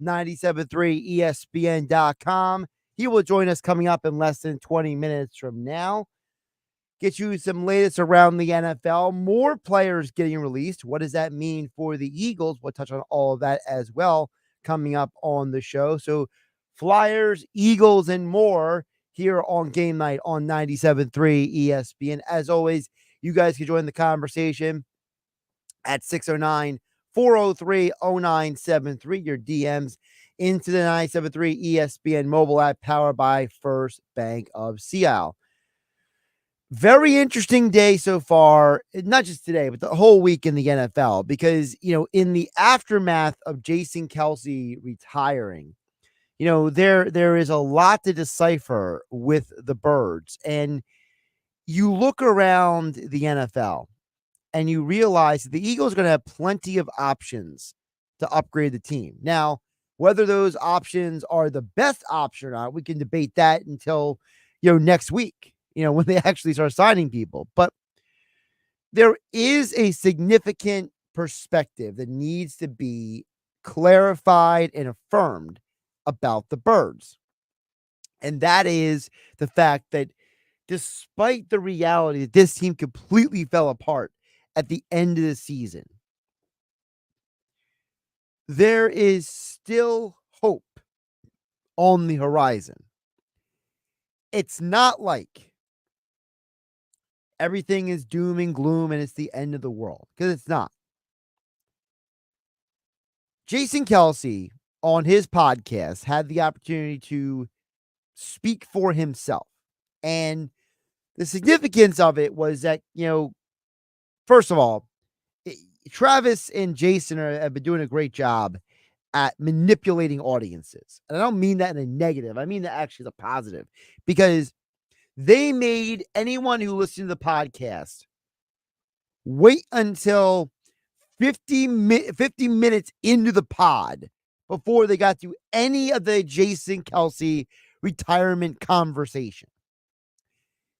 973ESPN.com. He will join us coming up in less than 20 minutes from now. Get you some latest around the NFL. More players getting released. What does that mean for the Eagles? We'll touch on all of that as well coming up on the show. So Flyers, Eagles, and more here on Game Night on 97.3 ESPN. As always, you guys can join the conversation at 609-403-0973. Your DMs into the 973 ESPN mobile app powered by First Bank of Seattle. Very interesting day so far, not just today, but the whole week in the NFL, because, in the aftermath of Jason Kelce retiring, there is a lot to decipher with the Birds. And you look around the NFL and you realize that the Eagles are going to have plenty of options to upgrade the team. Now, whether those options are the best option or not, we can debate that until, next week, when they actually start signing people. But there is a significant perspective that needs to be clarified and affirmed about the Birds. And that is the fact that despite the reality that this team completely fell apart at the end of the season, there is still hope on the horizon. It's not like everything is doom and gloom and it's the end of the world, because it's not. Jason Kelce on his podcast had the opportunity to speak for himself. And the significance of it was that, first of all, Travis and Jason have been doing a great job at manipulating audiences. And I don't mean that in a negative. I mean that actually as a positive, because they made anyone who listened to the podcast wait until 50 minutes into the pod before they got to any of the Jason Kelce retirement conversation.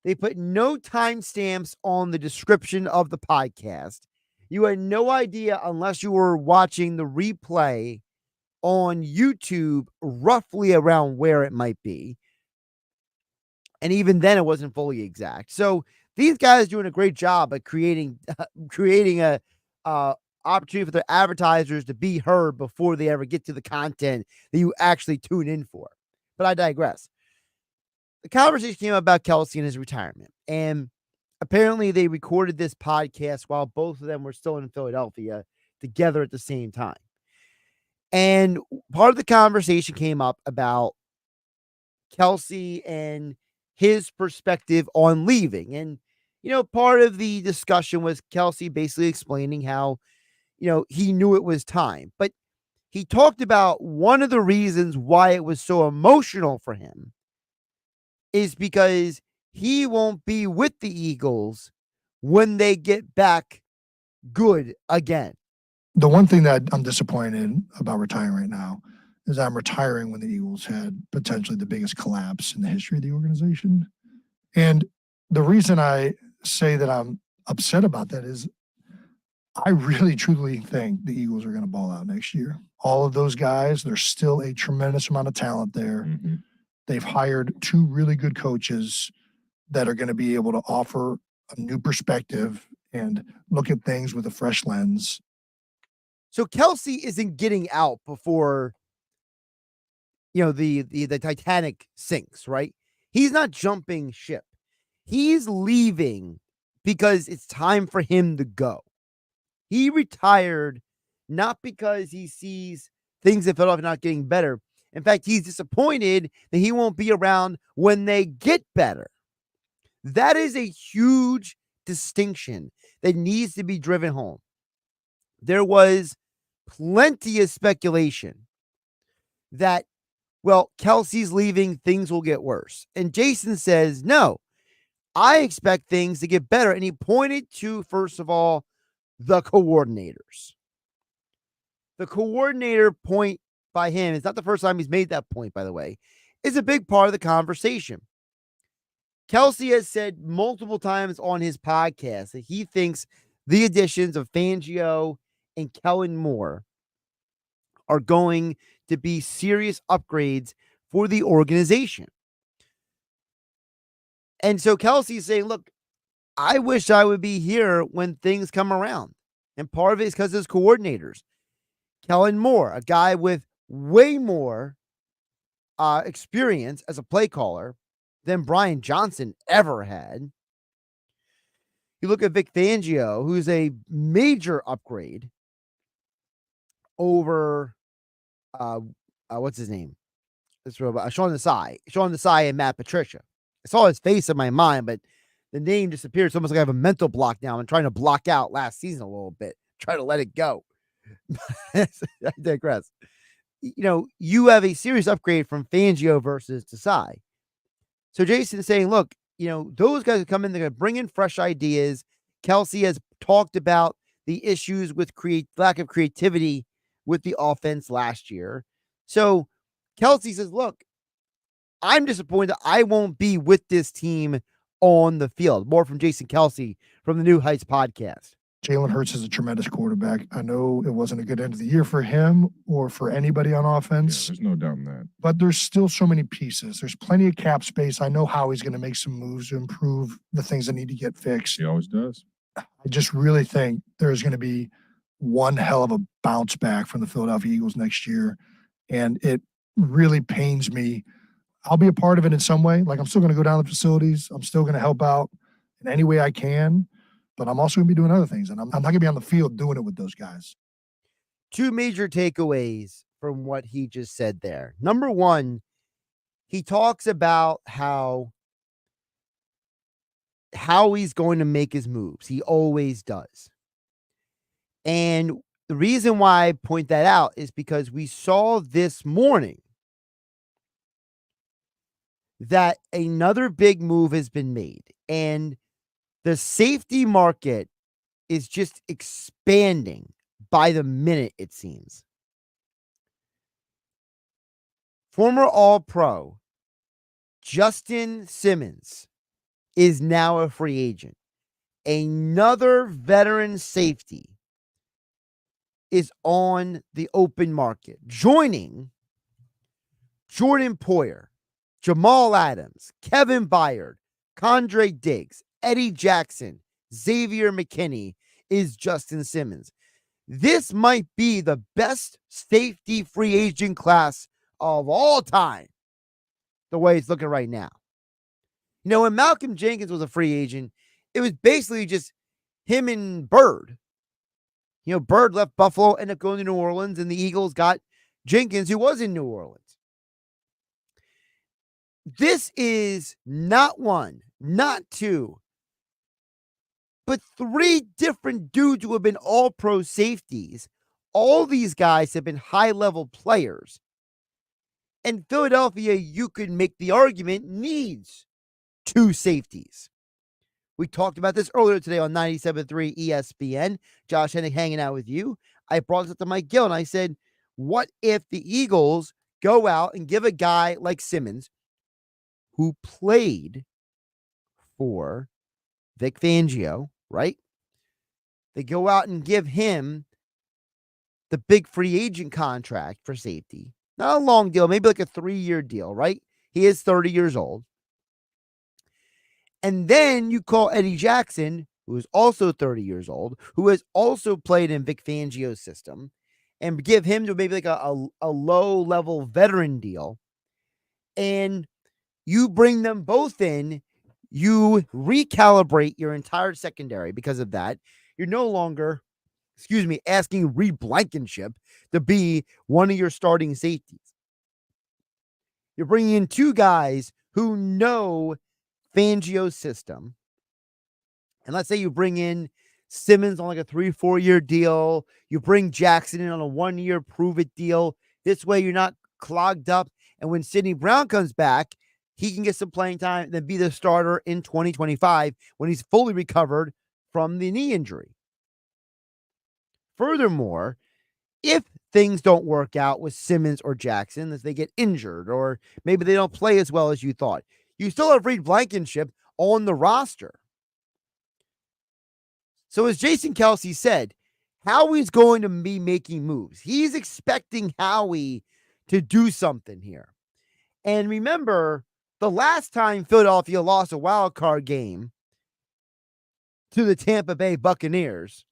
They put no timestamps on the description of the podcast. You had no idea unless you were watching the replay on YouTube roughly around where it might be. And even then, it wasn't fully exact. So these guys doing a great job at creating a opportunity for their advertisers to be heard before they ever get to the content that you actually tune in for. But I digress. The conversation came about Kelce and his retirement. And apparently they recorded this podcast while both of them were still in Philadelphia together at the same time. And part of the conversation came up about Kelce and his perspective on leaving. And, part of the discussion was Kelce basically explaining how, he knew it was time. But he talked about one of the reasons why it was so emotional for him is because he won't be with the Eagles when they get back good again. The one thing that I'm disappointed in about retiring right now is I'm retiring when the Eagles had potentially the biggest collapse in the history of the organization. And the reason I say that I'm upset about that is I really truly think the Eagles are going to ball out next year. All of those guys, there's still a tremendous amount of talent there. Mm-hmm. They've hired two really good coaches that are going to be able to offer a new perspective and look at things with a fresh lens. So Kelce isn't getting out before, the Titanic sinks, right? He's not jumping ship. He's leaving because it's time for him to go. He retired not because he sees things in Philadelphia not getting better. In fact, he's disappointed that he won't be around when they get better. That is a huge distinction that needs to be driven home. There was plenty of speculation that, Kelce's leaving, things will get worse. And Jason says, no, I expect things to get better. And he pointed to, first of all, the coordinators. The coordinator point by him, it's not the first time he's made that point, by the way, is a big part of the conversation. Kelce has said multiple times on his podcast that he thinks the additions of Fangio and Kellen Moore are going to be serious upgrades for the organization. And so Kelce's saying, look, I wish I would be here when things come around. And part of it is because of his coordinators. Kellen Moore, a guy with way more experience as a play caller than Brian Johnson ever had. You look at Vic Fangio, who's a major upgrade over what's his name? Sean Desai and Matt Patricia. I saw his face in my mind, but the name disappeared. It's almost like I have a mental block now. I'm trying to block out last season a little bit, try to let it go. I digress. You have a serious upgrade from Fangio versus Desai. So Jason is saying, look, those guys come in, they're going to bring in fresh ideas. Kelce has talked about the issues with lack of creativity with the offense last year. So Kelce says, look, I'm disappointed I won't be with this team on the field. More from Jason Kelce from the New Heights podcast. Jalen Hurts is a tremendous quarterback. I know it wasn't a good end of the year for him or for anybody on offense. Yeah, there's no doubt in that. But there's still so many pieces. There's plenty of cap space. I know Howie's going to make some moves to improve the things that need to get fixed. He always does. I just really think there's going to be one hell of a bounce back from the Philadelphia Eagles next year. And it really pains me. I'll be a part of it in some way. Like, I'm still going to go down to the facilities. I'm still going to help out in any way I can. But I'm also going to be doing other things, and I'm not going to be on the field doing it with those guys. Two major takeaways from what he just said there. Number one, he talks about how he's going to make his moves. He always does. And the reason why I point that out is because we saw this morning that another big move has been made. And the safety market is just expanding by the minute, it seems. Former All-Pro Justin Simmons is now a free agent. Another veteran safety is on the open market, joining Jordan Poyer, Jamal Adams, Kevin Byard, Condre Diggs, Eddie Jackson, Xavier McKinney is Justin Simmons. This might be the best safety free agent class of all time, the way it's looking right now. When Malcolm Jenkins was a free agent, it was basically just him and Bird. Bird left Buffalo, ended up going to New Orleans, and the Eagles got Jenkins, who was in New Orleans. This is not one, not two, but three different dudes who have been all-pro safeties. All these guys have been high-level players. And Philadelphia, you could make the argument, needs two safeties. We talked about this earlier today on 97.3 ESPN. Josh Hennig hanging out with you. I brought this up to Mike Gill, and I said, what if the Eagles go out and give a guy like Simmons, who played for Vic Fangio, right? They go out and give him the big free agent contract for safety. Not a long deal, maybe like a 3-year deal, right? He is 30 years old. And then you call Eddie Jackson, who is also 30 years old, who has also played in Vic Fangio's system, and give him to maybe like a low-level veteran deal. And you bring them both in, you recalibrate your entire secondary because of that. You're no longer, asking Reed Blankenship to be one of your starting safeties. You're bringing in two guys who know Fangio's system. And let's say you bring in Simmons on like a 3-4 year deal. You bring Jackson in on a 1-year prove-it deal. This way you're not clogged up. And when Sidney Brown comes back, he can get some playing time and then be the starter in 2025 when he's fully recovered from the knee injury. Furthermore, if things don't work out with Simmons or Jackson, as they get injured or maybe they don't play as well as you thought, you still have Reed Blankenship on the roster. So as Jason Kelce said, Howie's going to be making moves. He's expecting Howie to do something here. And remember, the last time Philadelphia lost a wild card game to the Tampa Bay Buccaneers,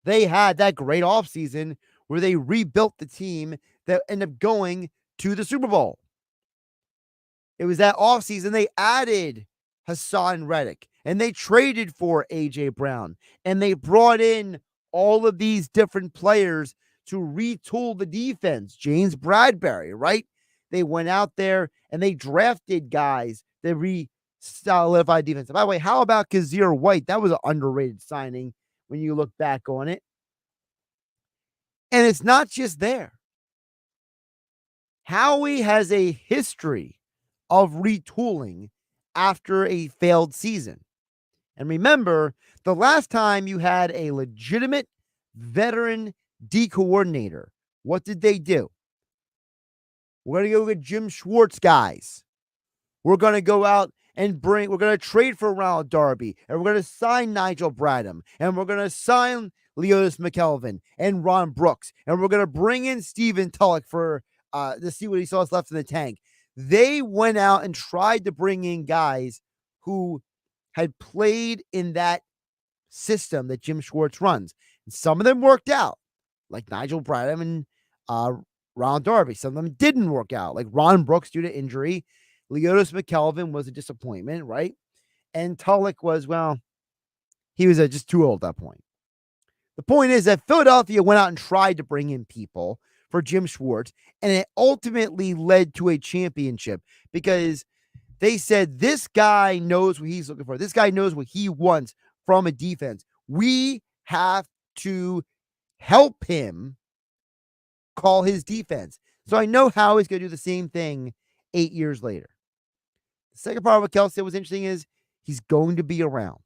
they had that great offseason where they rebuilt the team that ended up going to the Super Bowl. It was that offseason they added Hassan Reddick and they traded for A.J. Brown and they brought in all of these different players to retool the defense. James Bradbury, right? They went out there and they drafted guys that re-solidified defense. By the way, how about Kazir White? That was an underrated signing when you look back on it. And it's not just there. Howie has a history of retooling after a failed season. And remember, the last time you had a legitimate veteran D coordinator, what did they do? We're going to go get Jim Schwartz guys. We're going to go out and we're going to trade for Ronald Darby, and we're going to sign Nigel Bradham, and we're going to sign Leotis McKelvin and Ron Brooks, and we're going to bring in Stephen Tulloch to see what he saw left in the tank. They went out and tried to bring in guys who had played in that system that Jim Schwartz runs. And some of them worked out, like Nigel Bradham and Ron Darby. Some of them didn't work out, like Ron Brooks due to injury. Leotis McKelvin was a disappointment, right? And Tulloch was, well, he was just too old at that point. The point is that Philadelphia went out and tried to bring in people for Jim Schwartz, and it ultimately led to a championship because they said, this guy knows what he's looking for. This guy knows what he wants from a defense. We have to help him call his defense. So I know how he's going to do the same thing 8 years later. The second part of what Kelce said was interesting is he's going to be around.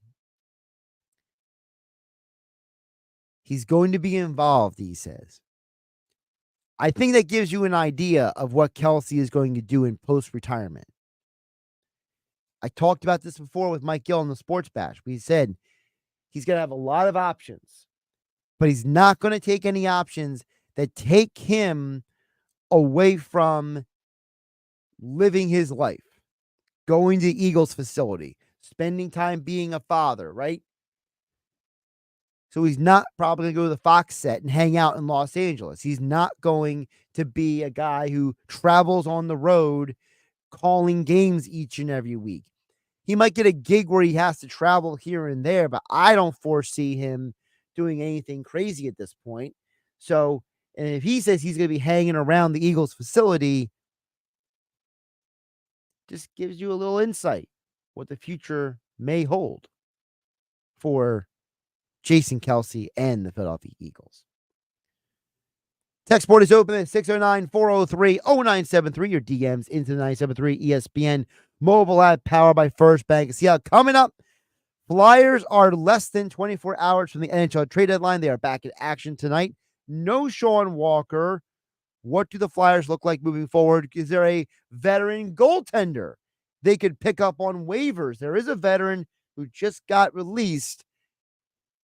He's going to be involved, he says. I think that gives you an idea of what Kelce is going to do in post-retirement. I talked about this before with Mike Gill on the Sports Bash. We said he's going to have a lot of options, but he's not going to take any options that take him away from living his life, going to the Eagles facility, spending time being a father, right? So he's not probably going to go to the Fox set and hang out in Los Angeles. He's not going to be a guy who travels on the road calling games each and every week. He might get a gig where he has to travel here and there, but I don't foresee him doing anything crazy at this point. So, and if he says he's going to be hanging around the Eagles facility, just gives you a little insight what the future may hold for Jason Kelce and the Philadelphia Eagles. Text board is open at 609-403-0973. Your DMs into the 973 ESPN mobile app powered by First Bank. See how coming up, Flyers are less than 24 hours from the NHL Trade Deadline. They are back in action tonight. No Sean Walker. What do the Flyers look like moving forward? Is there a veteran goaltender they could pick up on waivers? There is a veteran who just got released.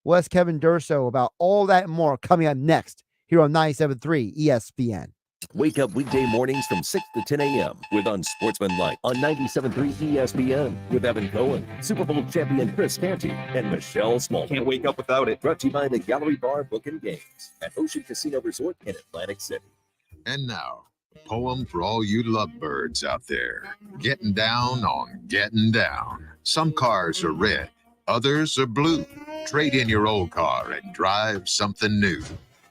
We'll ask Kevin Durso about all that and more coming up next here on 97.3 ESPN. Wake up weekday mornings from 6 to 10 a.m. with Unsportsmanlike on 97.3 ESPN with Evan Cohen, Super Bowl champion Chris Canty, and Michelle Small. Can't wake up without it. Brought to you by the Gallery Bar Book and Games at Ocean Casino Resort in Atlantic City. And now, a poem for all you lovebirds out there. Getting down on getting down. Some cars are red, others are blue. Trade in your old car and drive something new.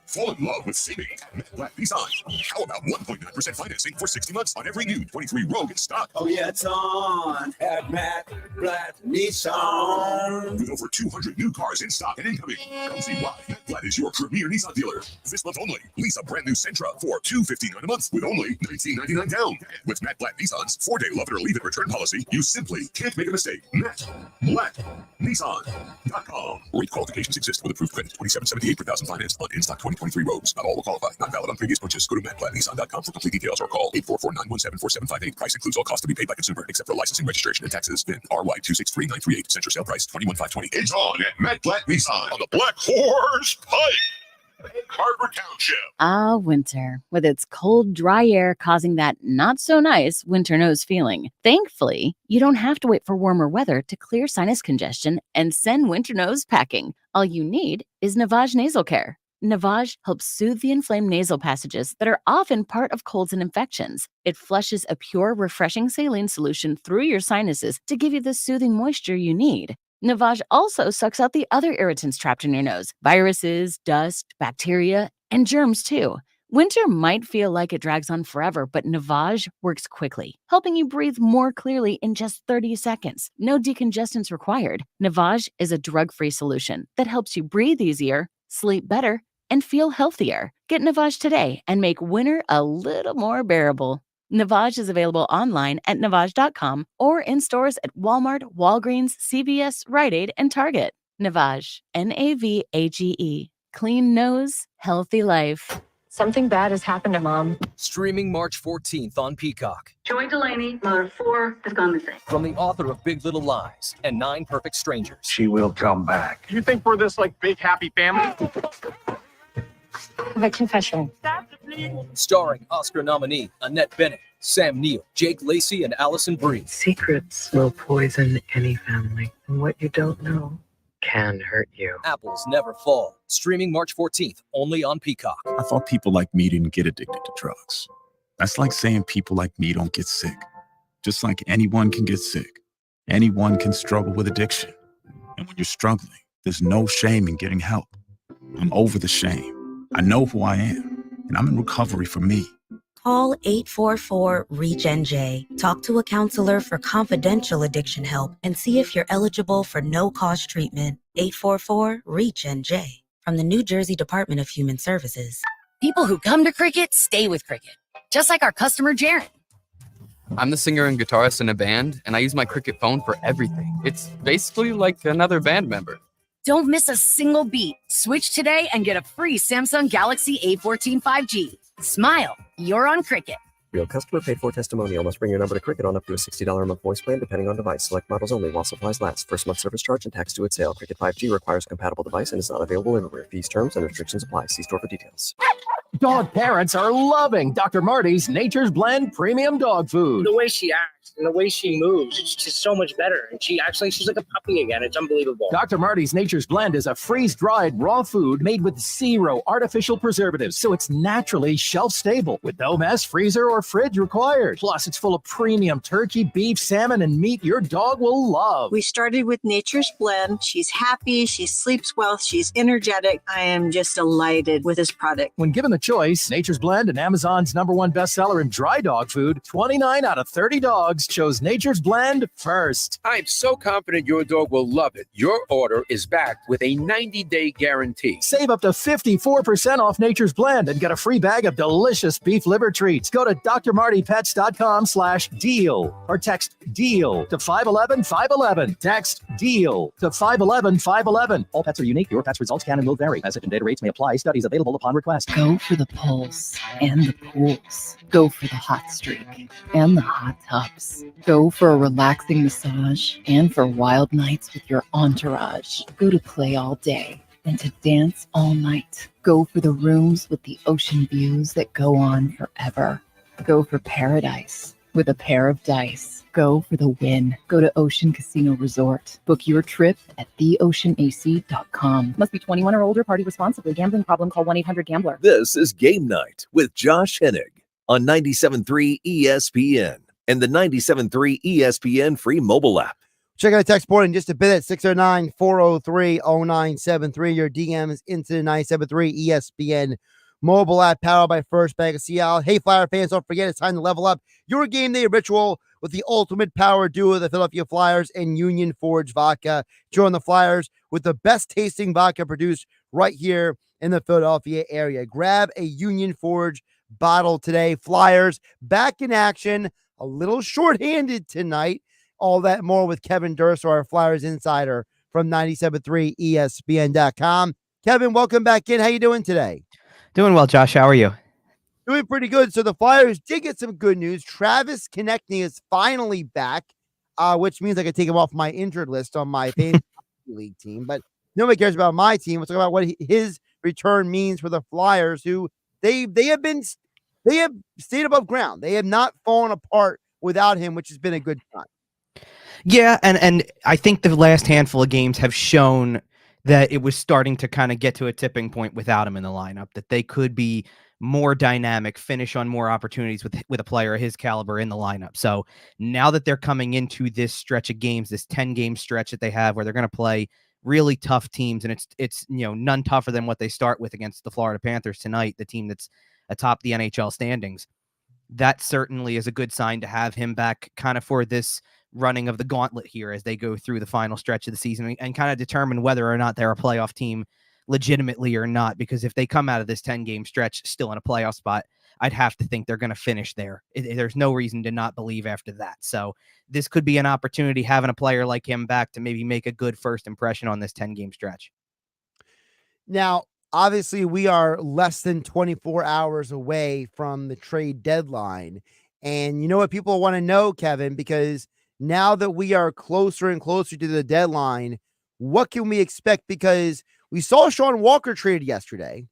Fall in love with saving. Matt Black Nissan. How about 1.9% financing for 60 months on every new 23 Rogue in stock? Oh yeah, it's on at Matt Black Nissan. With over 200 new cars in stock and incoming. Come see why Matt Black is your premier Nissan dealer. This month only, lease a brand new Sentra for $259 a month with only $19.99 down. And with Matt Black Nissan's 4-day love it or leave it return policy, you simply can't make a mistake. Matt Black Nissan.com. Rate qualifications exist with approved credit. $27.78 per thousand finance on in-stock 2023 Rogues. Not all will qualify. Not valid on previous purchase. Go to mattblacknissan.com for complete details or call 844-917-4758. Price includes all costs to be paid by consumer except for licensing, registration, and taxes. VIN RY263938. Center sale price $21,520. It's on at Matt Black Nissan on the Black Horse Pike. Harbor Township. Ah, winter, with its cold, dry air causing that not-so-nice winter nose feeling. Thankfully, you don't have to wait for warmer weather to clear sinus congestion and send winter nose packing. All you need is Navage Nasal Care. Navage helps soothe the inflamed nasal passages that are often part of colds and infections. It flushes a pure, refreshing saline solution through your sinuses to give you the soothing moisture you need. Navage also sucks out the other irritants trapped in your nose, viruses, dust, bacteria, and germs too. Winter might feel like it drags on forever, but Navage works quickly, helping you breathe more clearly in just 30 seconds. No decongestants required. Navage is a drug-free solution that helps you breathe easier, sleep better, and feel healthier. Get Navage today and make winter a little more bearable. Navage is available online at Navage.com or in stores at Walmart, Walgreens, CVS, Rite Aid, and Target. Navage, Navage. Clean nose, healthy life. Something bad has happened to Mom. Streaming March 14th on Peacock. Joy Delaney, mother of 4, has gone missing. From the author of Big Little Lies and 9 Perfect Strangers. She will come back. You think we're this, big, happy family? I have a confession. Starring Oscar nominee Annette Bening, Sam Neill, Jake Lacey, and Allison Brie. Secrets will poison any family, and what you don't know can hurt you. Apples Never Fall. Streaming March 14th, only on Peacock. I thought people like me didn't get addicted to drugs. That's like saying people like me don't get sick. Just like anyone can get sick, anyone can struggle with addiction. And when you're struggling, there's no shame in getting help. I'm over the shame. I know who I am, and I'm in recovery for me. Call 844-REACH-NJ. Talk to a counselor for confidential addiction help and see if you're eligible for no-cost treatment. 844-REACH-NJ. From the New Jersey Department of Human Services. People who come to Cricket stay with Cricket, just like our customer, Jaron. I'm the singer and guitarist in a band, and I use my Cricket phone for everything. It's basically like another band member. Don't miss a single beat. Switch today and get a free Samsung Galaxy A14 5G. Smile, you're on Cricket. Real customer paid for testimonial must bring your number to Cricket on up to a $60 a month voice plan depending on device. Select models only while supplies last. First month service charge and tax due at sale. Cricket 5G requires a compatible device and is not available everywhere. Fees, terms, and restrictions apply. See store for details. Dog parents are loving Dr. Marty's Nature's Blend Premium Dog Food. The way she acts and the way she moves, it's just so much better. And she's like a puppy again. It's unbelievable. Dr. Marty's Nature's Blend is a freeze-dried raw food made with 0 artificial preservatives, so it's naturally shelf-stable with no mess, freezer, or fridge required. Plus, it's full of premium turkey, beef, salmon, and meat your dog will love. We started with Nature's Blend. She's happy. She sleeps well. She's energetic. I am just delighted with this product. When given the choice, Nature's Blend and Amazon's #1 bestseller in dry dog food, 29 out of 30 dogs chose Nature's Blend first. I'm so confident your dog will love it. Your order is backed with a 90-day guarantee. Save up to 54% off Nature's Blend and get a free bag of delicious beef liver treats. Go to drmartypets.com/deal or text DEAL to 511-511. Text DEAL to 511-511. All pets are unique. Your pet's results can and will vary. Message and data rates may apply. Studies available upon request. Go for the pulse and the pools. Go for the hot streak and the hot tubs. Go for a relaxing massage and for wild nights with your entourage. Go to play all day and to dance all night. Go for the rooms with the ocean views that go on forever. Go for paradise with a pair of dice. Go for the win. Go to Ocean Casino Resort. Book your trip at theoceanac.com. Must be 21 or older. Party responsibly. Gambling problem? Call 1-800-GAMBLER. This is Game Night with Josh Hennig on 97.3 ESPN and the 97.3 ESPN free mobile app. Check out the text board in just a bit at 609-403-0973. Your DMs into the 97.3 ESPN mobile app powered by First Bank of Seattle. Hey, Flyer fans, don't forget it's time to level up your game day ritual with the ultimate power duo of the Philadelphia Flyers and Union Forge Vodka. Join the Flyers with the best tasting vodka produced right here in the Philadelphia area. Grab a Union Forge bottle today. Flyers back in action, a little shorthanded tonight. All that more with Kevin Durso, our Flyers insider from 97.3 ESPN.com. Kevin, welcome back in. How you doing today? Doing well, Josh. How are you? Doing pretty good. So the Flyers did get some good news. Travis Konechny is finally back, which means I can take him off my injured list on my fantasy league team. But nobody cares about my team. Let's talk about what his return means for the Flyers, who they have stayed above ground. They have not fallen apart without him, which has been a good sign. Yeah, and I think the last handful of games have shown that it was starting to kind of get to a tipping point without him in the lineup, that they could be more dynamic, finish on more opportunities with a player of his caliber in the lineup. So now that they're coming into this stretch of games, this 10-game stretch that they have where they're going to play really tough teams, and it's none tougher than what they start with against the Florida Panthers tonight, the team that's atop the NHL standings. That certainly is a good sign to have him back kind of for this running of the gauntlet here as they go through the final stretch of the season and kind of determine whether or not they're a playoff team legitimately or not. Because if they come out of this 10-game stretch still in a playoff spot, I'd have to think they're going to finish there. There's no reason to not believe after that. So this could be an opportunity, having a player like him back, to maybe make a good first impression on this 10-game stretch. Now, obviously, we are less than 24 hours away from the trade deadline. And you know what people want to know, Kevin, because now that we are closer and closer to the deadline, what can we expect? Because we saw Sean Walker traded yesterday,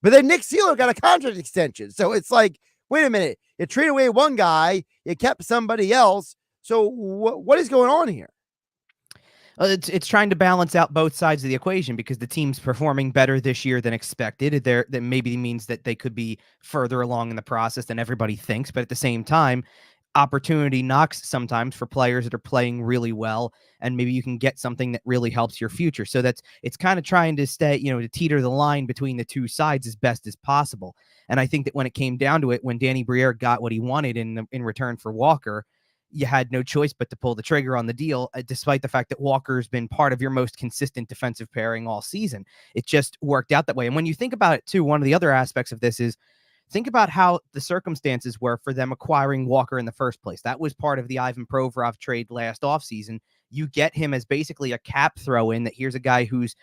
but then Nick Seeler got a contract extension. So it's like, wait a minute, you traded away one guy, you kept somebody else. So what is going on here? It's trying to balance out both sides of the equation, because the team's performing better this year than expected. That maybe means that they could be further along in the process than everybody thinks. But at the same time, opportunity knocks sometimes for players that are playing really well, and maybe you can get something that really helps your future. So it's kind of trying to stay, to teeter the line between the two sides as best as possible. And I think that when it came down to it, when Danny Briere got what he wanted in return for Walker, you had no choice but to pull the trigger on the deal, despite the fact that Walker's been part of your most consistent defensive pairing all season. It just worked out that way. And when you think about it too, one of the other aspects of this is, think about how the circumstances were for them acquiring Walker in the first place. That was part of the Ivan Provorov trade last offseason. You get him as basically a cap throw-in, that here's a guy whose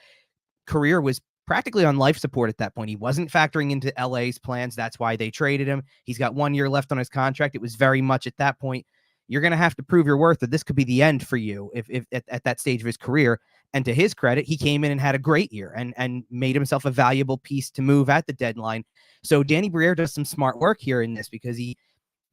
career was practically on life support at that point. He wasn't factoring into LA's plans. That's why they traded him. He's got 1 year left on his contract. It was very much at that point, you're going to have to prove your worth, that this could be the end for you if at that stage of his career. And to his credit, he came in and had a great year and made himself a valuable piece to move at the deadline. So Danny Briere does some smart work here in this, because he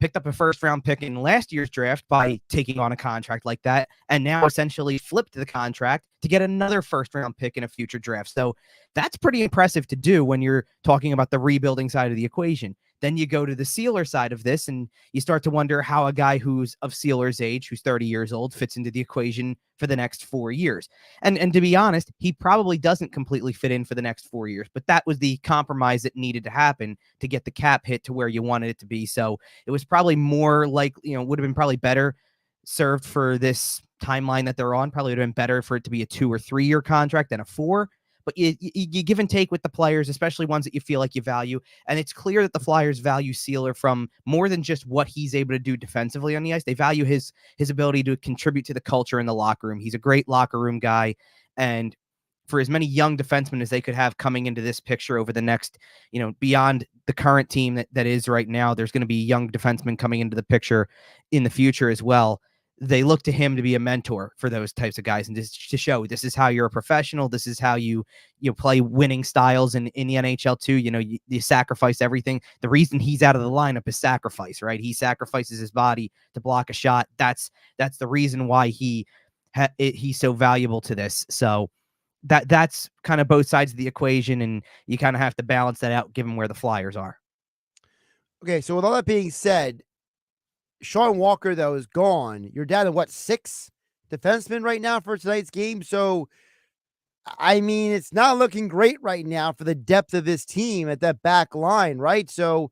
picked up a first-round pick in last year's draft by taking on a contract like that, and now essentially flipped the contract to get another first-round pick in a future draft. So that's pretty impressive to do when you're talking about the rebuilding side of the equation. Then you go to the Sealer side of this, and you start to wonder how a guy who's of Sealer's age, who's 30 years old, fits into the equation for the next 4 years. And to be honest, he probably doesn't completely fit in for the next 4 years, but that was the compromise that needed to happen to get the cap hit to where you wanted it to be. So it was probably more like, would have been probably better served for this timeline that they're on. Probably would have been better for it to be a 2 or 3 year contract than a 4. But you give and take with the players, especially ones that you feel like you value. And it's clear that the Flyers value Sealer from more than just what he's able to do defensively on the ice. They value his ability to contribute to the culture in the locker room. He's a great locker room guy. And for as many young defensemen as they could have coming into this picture over the next, beyond the current team that is right now, there's going to be young defensemen coming into the picture in the future as well. They look to him to be a mentor for those types of guys, and just to show this is how you're a professional. This is how you play winning styles in the NHL too. You sacrifice everything. The reason he's out of the lineup is sacrifice, right? He sacrifices his body to block a shot. That's the reason why he's so valuable to this. So that's kind of both sides of the equation, and you kind of have to balance that out given where the Flyers are. Okay, so with all that being said, Sean Walker, though, is gone. You're down to 6 defensemen right now for tonight's game. So, I mean, it's not looking great right now for the depth of this team at that back line, right? So,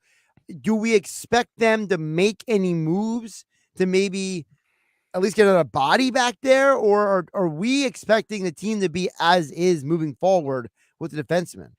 do we expect them to make any moves to maybe at least get a body back there? Or are we expecting the team to be as is moving forward with the defensemen?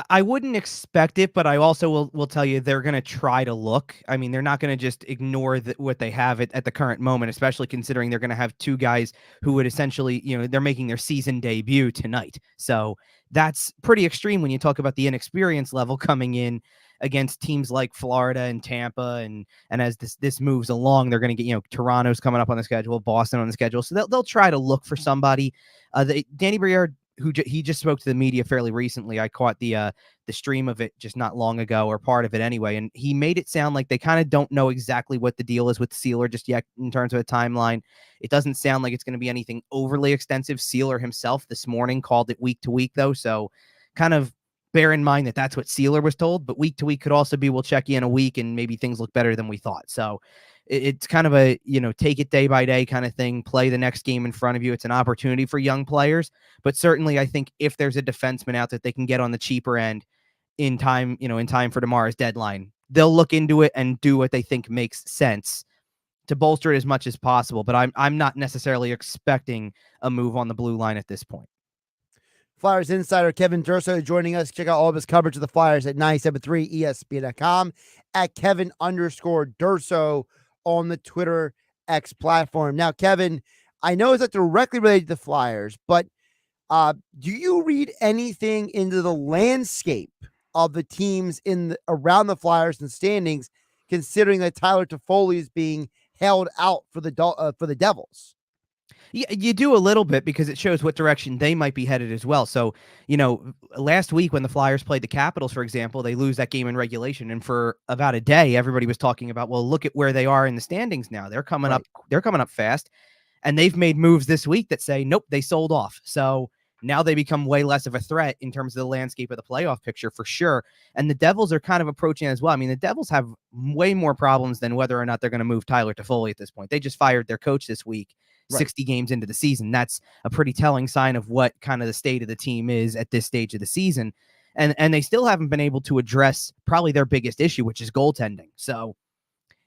I wouldn't expect it, but I also will tell you they're going to try to look. I mean, they're not going to just ignore what they have at the current moment, especially considering they're going to have 2 guys who would essentially, they're making their season debut tonight. So that's pretty extreme when you talk about the inexperience level coming in against teams like Florida and Tampa. And as this moves along, they're going to get, Toronto's coming up on the schedule, Boston on the schedule. So they'll try to look for somebody. Danny Briere he just spoke to the media fairly recently. I caught the stream of it just not long ago, or part of it anyway, and he made it sound like they kind of don't know exactly what the deal is with Sealer just yet in terms of a timeline. It doesn't sound like it's going to be anything overly extensive. Sealer himself this morning called it week to week, though, so kind of bear in mind that that's what Sealer was told, but week to week could also be we'll check you in a week and maybe things look better than we thought. So it's kind of a, take it day by day kind of thing, play the next game in front of you. It's an opportunity for young players, but certainly I think if there's a defenseman out that they can get on the cheaper end in time, in time for tomorrow's deadline, they'll look into it and do what they think makes sense to bolster it as much as possible. But I'm not necessarily expecting a move on the blue line at this point. Flyers insider Kevin Durso joining us. Check out all of his coverage of the Flyers at 973ESPN.com, at Kevin_Durso on the Twitter X platform. Now, Kevin, I know it's not directly related to the Flyers, but do you read anything into the landscape of the teams around the Flyers and standings, considering that Tyler Toffoli is being held out for the Devils? Yeah, you do a little bit because it shows what direction they might be headed as well. So, last week when the Flyers played the Capitals, for example, they lose that game in regulation. And for about a day, everybody was talking about, well, look at where they are in the standings now. They're coming up. They're coming up fast. And they've made moves this week that say, nope, they sold off. So now they become way less of a threat in terms of the landscape of the playoff picture for sure. And the Devils are kind of approaching as well. I mean, the Devils have way more problems than whether or not they're going to move Tyler Toffoli at this point. They just fired their coach this week. 60 games into the season. That's a pretty telling sign of what kind of the state of the team is at this stage of the season. And they still haven't been able to address probably their biggest issue, which is goaltending. So,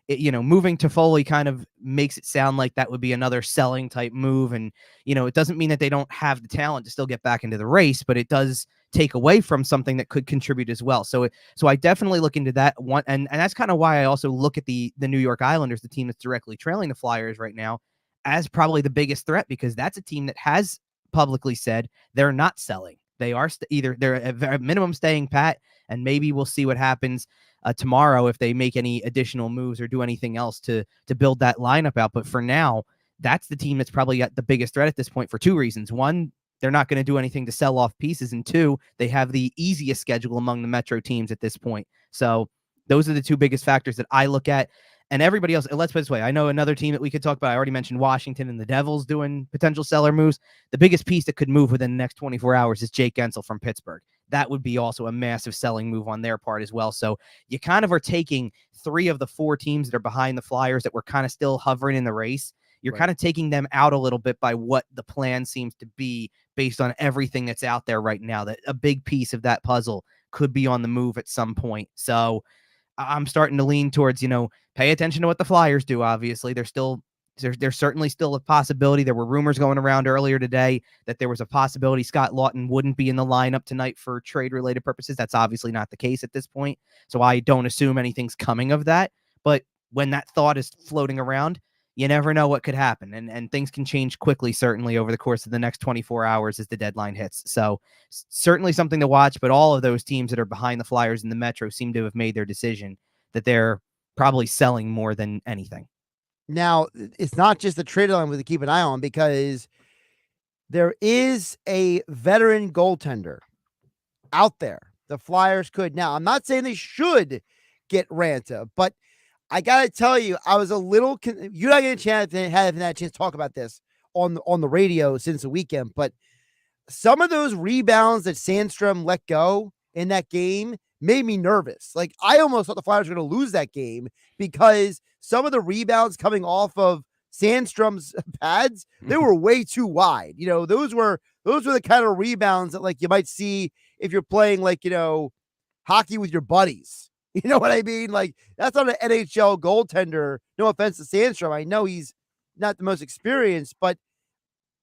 moving Toffoli kind of makes it sound like that would be another selling type move. And, it doesn't mean that they don't have the talent to still get back into the race, but it does take away from something that could contribute as well. So I definitely look into that one. And that's kind of why I also look at the New York Islanders, the team that's directly trailing the Flyers right now, as probably the biggest threat, because that's a team that has publicly said they're not selling. They are they're at minimum staying pat, and maybe we'll see what happens tomorrow if they make any additional moves or do anything else to build that lineup out. But for now, that's the team that's probably got the biggest threat at this point for two reasons. One, they're not going to do anything to sell off pieces, and two, they have the easiest schedule among the Metro teams at this point. So those are the two biggest factors that I look at. And everybody else, let's put it this way. I know another team that we could talk about. I already mentioned Washington and the Devils doing potential seller moves. The biggest piece that could move within the next 24 hours is Jake Gensel from Pittsburgh. That would be also a massive selling move on their part as well. So you kind of are taking three of the four teams that are behind the Flyers that were kind of still hovering in the race. You're kind of taking them out a little bit by what the plan seems to be based on everything that's out there right now. That a big piece of that puzzle could be on the move at some point. So I'm starting to lean towards, pay attention to what the Flyers do. Obviously, there's certainly still a possibility. There were rumors going around earlier today that there was a possibility Scott Lawton wouldn't be in the lineup tonight for trade related purposes. That's obviously not the case at this point. So I don't assume anything's coming of that. But when that thought is floating around, you never know what could happen. And things can change quickly, certainly over the course of the next 24 hours as the deadline hits. So certainly something to watch, but all of those teams that are behind the Flyers in the Metro seem to have made their decision that they're probably selling more than anything. Now, it's not just the trade deadline we have to keep an eye on, because there is a veteran goaltender out there. The Flyers could. Now, I'm not saying they should get Ranta, but I got to tell you, I was a little, you're not going to have a chance to talk about this on the radio since the weekend, but some of those rebounds that Sandstrom let go in that game made me nervous. Like, I almost thought the Flyers were going to lose that game because some of the rebounds coming off of Sandstrom's pads, they were way too wide. Those were the kind of rebounds that, like, you might see if you're playing, like, hockey with your buddies. You know what I mean? Like, that's not an NHL goaltender. No offense to Sandstrom. I know he's not the most experienced, but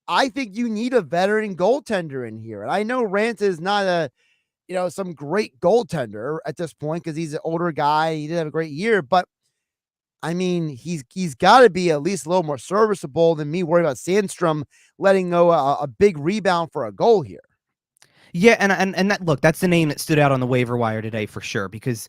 I think you need a veteran goaltender in here. And I know Ranta is not some great goaltender at this point because he's an older guy. He didn't have a great year, but I mean, he's got to be at least a little more serviceable than me worrying about Sandstrom letting go a big rebound for a goal here. Yeah, and that, look, that's the name that stood out on the waiver wire today for sure, because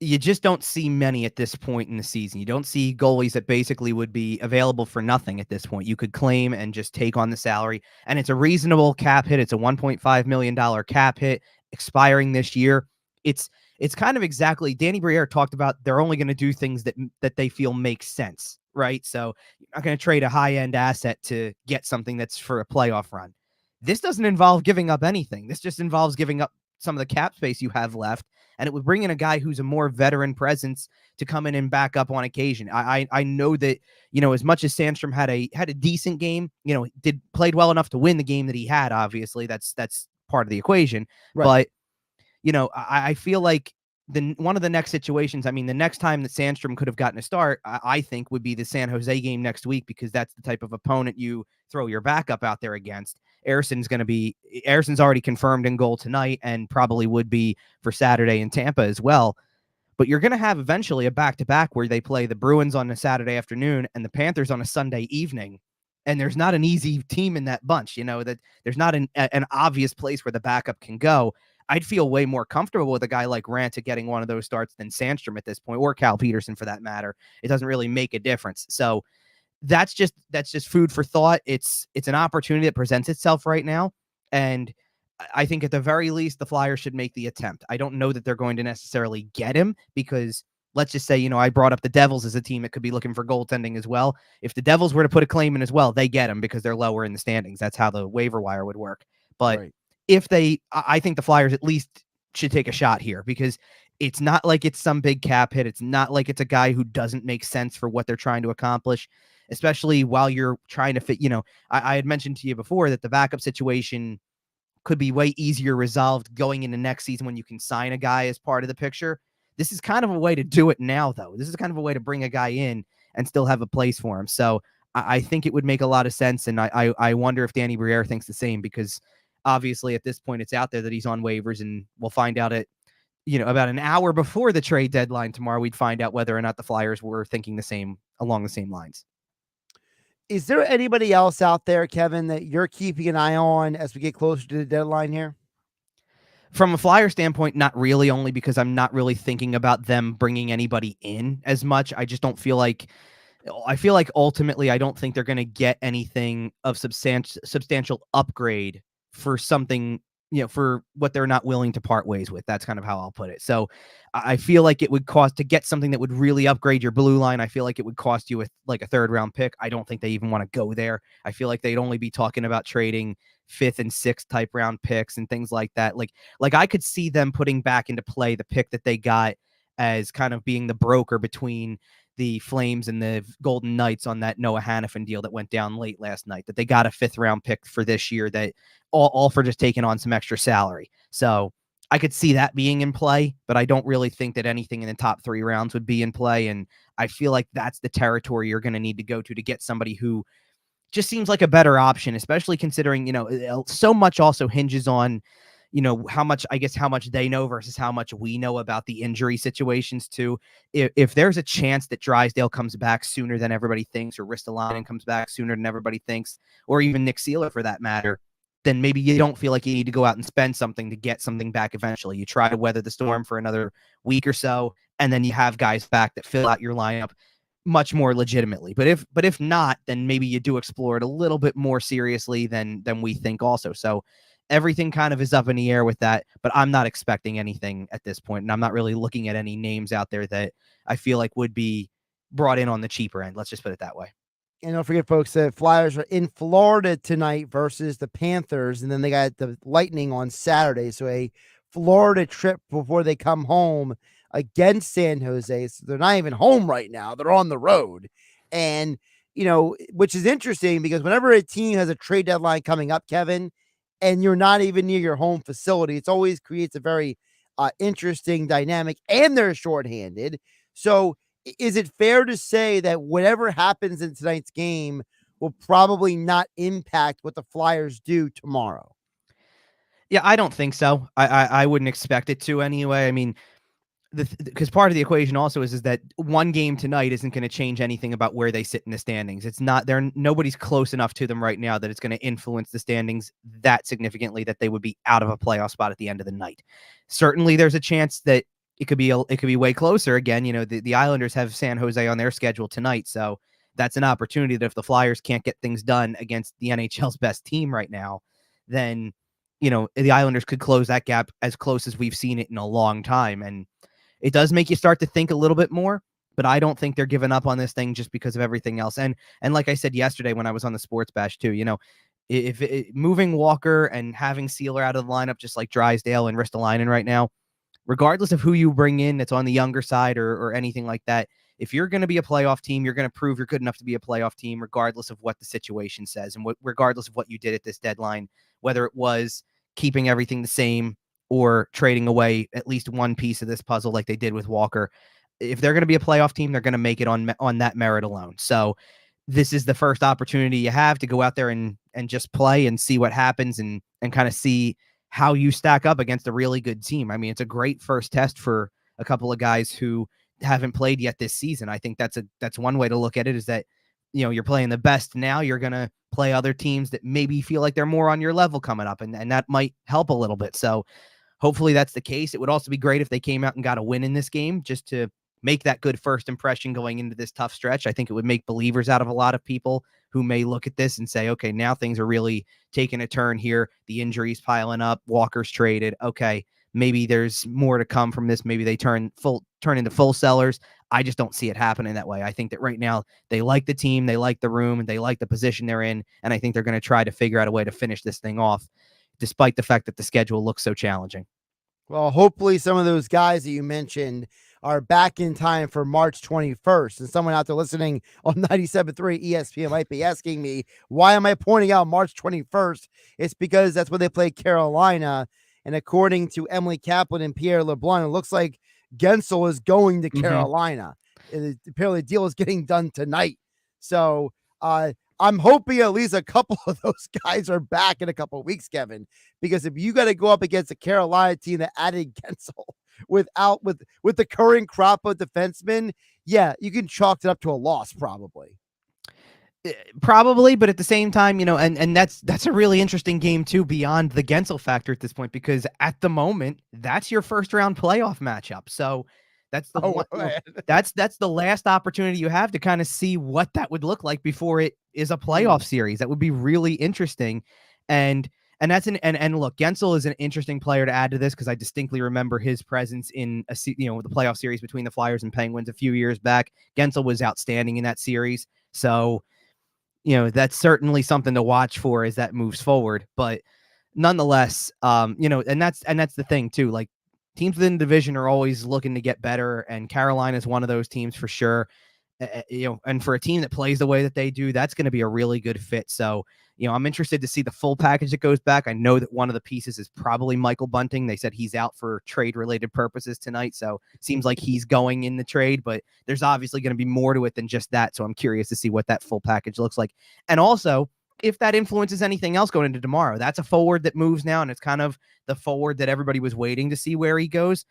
you just don't see many at this point in the season. You don't see goalies that basically would be available for nothing at this point. You could claim and just take on the salary, and it's a reasonable cap hit. It's a $1.5 million cap hit expiring this year. It's kind of exactly, Danny Briere talked about they're only going to do things that they feel make sense, right? So you're not going to trade a high-end asset to get something that's for a playoff run. This doesn't involve giving up anything. This just involves giving up some of the cap space you have left, and it would bring in a guy who's a more veteran presence to come in and back up on occasion. I know that, as much as Sandstrom had a decent game, played well enough to win the game that he had. Obviously, that's part of the equation. Right. But I feel like one of the next situations, I mean, the next time that Sandstrom could have gotten a start, I think would be the San Jose game next week, because that's the type of opponent you throw your backup out there against. Erson's already confirmed in goal tonight and probably would be for Saturday in Tampa as well. But you're going to have eventually a back-to-back where they play the Bruins on a Saturday afternoon and the Panthers on a Sunday evening. And there's not an easy team in that bunch, that there's not an obvious place where the backup can go. I'd feel way more comfortable with a guy like Ranta getting one of those starts than Sandstrom at this point, or Cal Peterson for that matter. It doesn't really make a difference. So that's just food for thought. It's an opportunity that presents itself right now. And I think at the very least, the Flyers should make the attempt. I don't know that they're going to necessarily get him, because let's just say, I brought up the Devils as a team that could be looking for goaltending as well. If the Devils were to put a claim in as well, they get him because they're lower in the standings. That's how the waiver wire would work. But right. I think the Flyers at least should take a shot here, because it's not like it's some big cap hit. It's not like it's a guy who doesn't make sense for what they're trying to accomplish, especially while you're trying to fit, I had mentioned to you before that the backup situation could be way easier resolved going into next season when you can sign a guy as part of the picture. This is kind of a way to do it now, though. This is kind of a way to bring a guy in and still have a place for him. So I think it would make a lot of sense. And I wonder if Danny Briere thinks the same, because obviously at this point it's out there that he's on waivers, and we'll find out at, about an hour before the trade deadline tomorrow, we'd find out whether or not the Flyers were thinking along the same lines. Is there anybody else out there, Kevin, that you're keeping an eye on as we get closer to the deadline here? From a Flyer standpoint, not really, only because I'm not really thinking about them bringing anybody in as much. I feel like ultimately, I don't think they're going to get anything of substantial upgrade for something, for what they're not willing to part ways with. That's kind of how I'll put it. So I feel like it would cost to get something that would really upgrade your blue line. I feel like it would cost you with like a 3rd round pick. I don't think they even want to go there. I feel like they'd only be talking about trading 5th and 6th type round picks and things like that. Like I could see them putting back into play the pick that they got as kind of being the broker between the Flames and the Golden Knights on that Noah Hannafin deal that went down late last night, that they got a 5th round pick for this year, that all for just taking on some extra salary. So I could see that being in play, but I don't really think that anything in the top 3 rounds would be in play. And I feel like that's the territory you're going to need to go to get somebody who just seems like a better option, especially considering, so much also hinges on, how much they know versus how much we know about the injury situations too. If there's a chance that Drysdale comes back sooner than everybody thinks, or Ristolainen comes back sooner than everybody thinks, or even Nick Seeler for that matter, then maybe you don't feel like you need to go out and spend something to get something back eventually. You try to weather the storm for another week or so, and then you have guys back that fill out your lineup much more legitimately. But if not, then maybe you do explore it a little bit more seriously than we think also. So everything kind of is up in the air with that, but I'm not expecting anything at this point, and I'm not really looking at any names out there that I feel like would be brought in on the cheaper end. Let's just put it that way. And don't forget, folks, that Flyers are in Florida tonight versus the Panthers, and then they got the Lightning on Saturday. So a Florida trip before they come home against San Jose. So they're not even home right now. They're on the road. And, which is interesting, because whenever a team has a trade deadline coming up, Kevin, and you're not even near your home facility, it always creates a very interesting dynamic, and they're shorthanded. So is it fair to say that whatever happens in tonight's game will probably not impact what the Flyers do tomorrow? Yeah, I don't think so. I wouldn't expect it to anyway. I mean, because part of the equation also is that one game tonight isn't going to change anything about where they sit in the standings. It's not nobody's close enough to them right now that it's going to influence the standings that significantly that they would be out of a playoff spot at the end of the night. Certainly there's a chance that it could be way closer. Again, the Islanders have San Jose on their schedule tonight, so that's an opportunity that if the Flyers can't get things done against the NHL's best team right now, then the Islanders could close that gap as close as we've seen it in a long time. And it does make you start to think a little bit more, but I don't think they're giving up on this thing just because of everything else. And like I said yesterday when I was on the Sports Bash too, if moving Walker and having Sealer out of the lineup, just like Drysdale and Ristolainen right now, regardless of who you bring in that's on the younger side or anything like that, if you're going to be a playoff team, you're going to prove you're good enough to be a playoff team, regardless of what the situation says and regardless of what you did at this deadline, whether it was keeping everything the same or trading away at least one piece of this puzzle like they did with Walker. If they're going to be a playoff team, they're going to make it on that merit alone. So this is the first opportunity you have to go out there and just play and see what happens and kind of see how you stack up against a really good team. I mean, it's a great first test for a couple of guys who haven't played yet this season. I think that's one way to look at it, is that, you're playing the best now. You're going to play other teams that maybe feel like they're more on your level coming up, and that might help a little bit. So hopefully that's the case. It would also be great if they came out and got a win in this game just to make that good first impression going into this tough stretch. I think it would make believers out of a lot of people who may look at this and say, okay, now things are really taking a turn here. The injuries piling up, Walker's traded. Okay, maybe there's more to come from this. Maybe they turn into full sellers. I just don't see it happening that way. I think that right now they like the team, they like the room, and they like the position they're in. And I think they're going to try to figure out a way to finish this thing off, despite the fact that the schedule looks so challenging. Well, hopefully some of those guys that you mentioned are back in time for March 21st. And someone out there listening on 97.3 ESPN might be asking me, why am I pointing out March 21st? It's because that's when they play Carolina. And according to Emily Kaplan and Pierre LeBlanc, it looks like Gensel is going to Carolina. And apparently the deal is getting done tonight. So I'm hoping at least a couple of those guys are back in a couple of weeks, Kevin, because if you got to go up against a Carolina team that added Gensel with the current crop of defensemen, yeah, you can chalk it up to a loss probably. Probably, but at the same time, and that's a really interesting game too, beyond the Gensel factor at this point, because at the moment, that's your first round playoff matchup. So that's that's the last opportunity you have to kind of see what that would look like before it is a playoff series. That would be really interesting. And that's and look, Gensel is an interesting player to add to this, because I distinctly remember his presence in the playoff series between the Flyers and Penguins a few years back. Gensel was outstanding in that series. So that's certainly something to watch for as that moves forward. But nonetheless, and that's the thing too. Like, teams within the division are always looking to get better, and Carolina is one of those teams for sure. And for a team that plays the way that they do, that's going to be a really good fit. So, I'm interested to see the full package that goes back. I know that one of the pieces is probably Michael Bunting. They said he's out for trade-related purposes tonight, so it seems like he's going in the trade, but there's obviously going to be more to it than just that, so I'm curious to see what that full package looks like. And also, if that influences anything else going into tomorrow, that's a forward that moves now, and it's kind of the forward that everybody was waiting to see where he goes.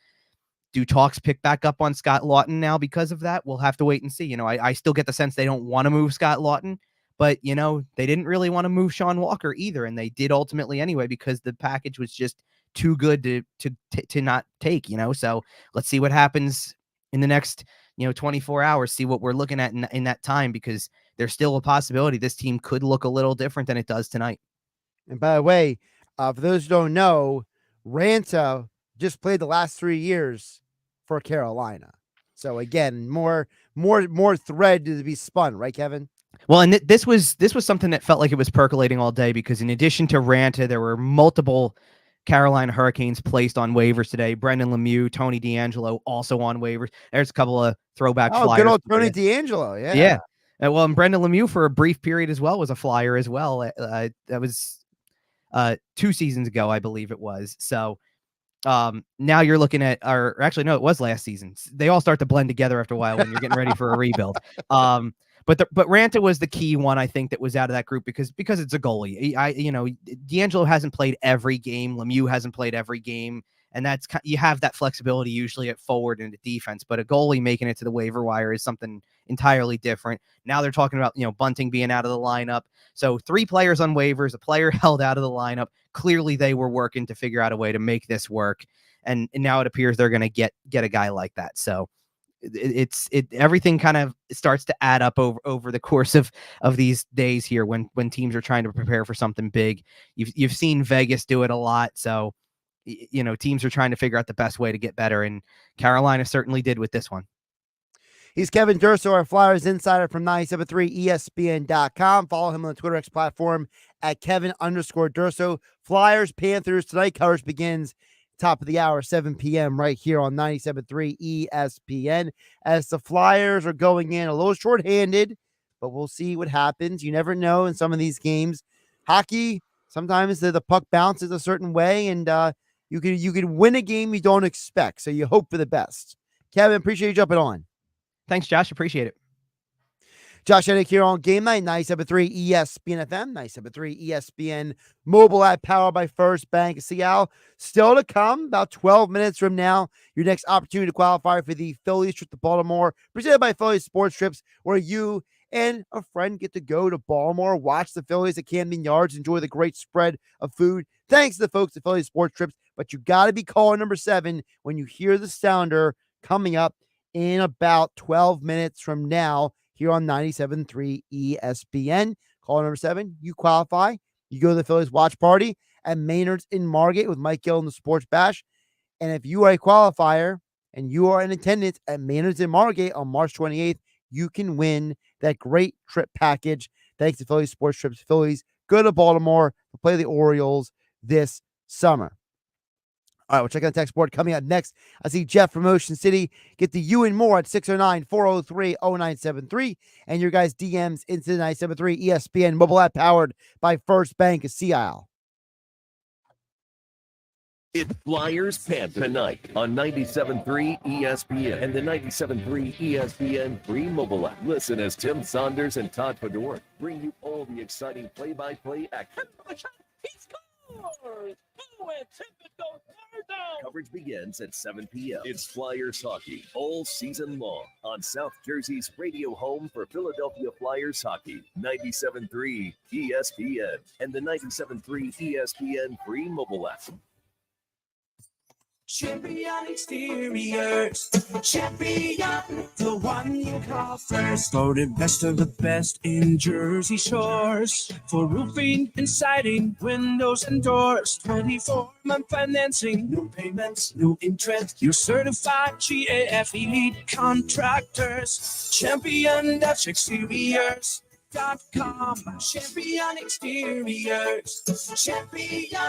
Do talks pick back up on Scott Lawton now because of that? We'll have to wait and see. I still get the sense they don't want to move Scott Lawton, but, they didn't really want to move Sean Walker either, and they did ultimately anyway because the package was just too good to not take, So let's see what happens in the next, 24 hours, see what we're looking at in that time, because there's still a possibility this team could look a little different than it does tonight. And by the way, for those who don't know, Ranta just played the last 3 years for Carolina. So again, more thread to be spun, right, Kevin? Well, and this was something that felt like it was percolating all day, because in addition to Ranta, there were multiple Carolina Hurricanes placed on waivers today. Brendan Lemieux, Tony DeAngelo also on waivers. There's a couple of throwback Flyers. Good old Tony DeAngelo, yeah. Yeah. Well, and Brendan Lemieux for a brief period as well was a Flyer as well. That was 2 seasons ago, I believe it was. So now you're looking at, or actually, no, it was last season. They all start to blend together after a while when you're getting ready for a rebuild. But Ranta was the key one, I think, that was out of that group because it's a goalie. DeAngelo hasn't played every game. Lemieux hasn't played every game. And that's, you have that flexibility usually at forward and at defense, but a goalie making it to the waiver wire is something entirely different. Now they're talking about, Bunting being out of the lineup. So 3 players on waivers, a player held out of the lineup. Clearly they were working to figure out a way to make this work. and now it appears they're going to get a guy like that. So everything kind of starts to add up over the course of these days here when teams are trying to prepare for something big. You've seen Vegas do it a lot, so teams are trying to figure out the best way to get better, and Carolina certainly did with this one. He's Kevin Durso, our Flyers insider from 97.3 ESPN.com. Follow him on the Twitter X platform at Kevin_Durso. Flyers, Panthers, tonight coverage begins top of the hour, 7 p.m. right here on 97.3 ESPN. As the Flyers are going in a little shorthanded, but we'll see what happens. You never know in some of these games. Hockey, sometimes the puck bounces a certain way, and you can win a game you don't expect, so you hope for the best. Kevin, appreciate you jumping on. Thanks, Josh. Appreciate it. Josh Hennig here on GameNight, 97.3 ESPN FM, 97.3 ESPN mobile app powered by First Bank of Seattle. Still to come, about 12 minutes from now, your next opportunity to qualify for the Phillies trip to Baltimore, presented by Phillies Sports Trips, where you and a friend get to go to Baltimore, watch the Phillies at Camden Yards, enjoy the great spread of food. Thanks to the folks at Phillies Sports Trips, but you got to be calling number 7 when you hear the sounder coming up in about 12 minutes from now here on 97.3 ESPN. Call number 7. You qualify. You go to the Phillies watch party at Maynard's in Margate with Mike Gill and the Sports Bash. And if you are a qualifier and you are in attendance at Maynard's in Margate on March 28th, you can win that great trip package. Thanks to Phillies Sports Trips. Phillies go to Baltimore to play the Orioles this summer. All right, we'll check out the text board coming up next. I see Jeff from Ocean City. Get the you and more at 609-403-0973. And your guys' DMs into the 97.3 ESPN mobile app powered by First Bank of Seattle. It's Flyers Panther tonight on 97.3 ESPN and the 97.3 ESPN free mobile app. Listen as Tim Saunders and Todd Fedor bring you all the exciting play-by-play action. He scores! Coverage begins at 7 p.m. It's Flyers hockey all season long on South Jersey's radio home for Philadelphia Flyers hockey, 97.3 ESPN and the 97.3 ESPN free mobile app. Champion Exteriors, Champion, the one you call first. Voted best of the best in Jersey Shores. For roofing and siding, windows and doors. 24-month financing, no payments, no interest. You're certified GAF elite contractors. Champion-exteriors.com. Champion Exteriors, Champion,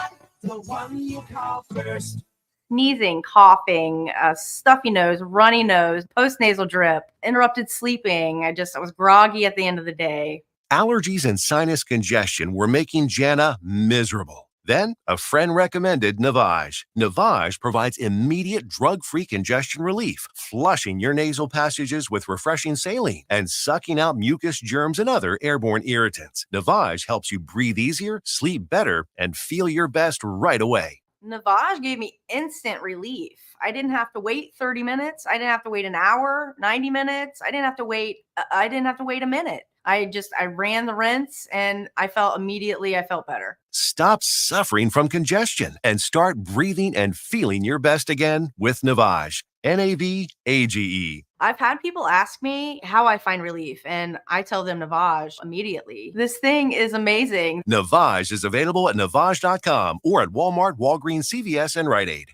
the one you call first. Sneezing, coughing, stuffy nose, runny nose, postnasal drip, interrupted sleeping. I was groggy at the end of the day. Allergies and sinus congestion were making Jana miserable. Then a friend recommended Navage. Navage provides immediate drug-free congestion relief, flushing your nasal passages with refreshing saline and sucking out mucus, germs, and other airborne irritants. Navage helps you breathe easier, sleep better, and feel your best right away. Navage gave me instant relief. I didn't have to wait 30 minutes. I didn't have to wait an hour, 90 minutes. I didn't have to wait a minute. I ran the rinse and I felt better. Stop suffering from congestion and start breathing and feeling your best again with Navage. Navage. I've had people ask me how I find relief, and I tell them Navage immediately. This thing is amazing. Navage is available at Navage.com or at Walmart, Walgreens, CVS, and Rite Aid.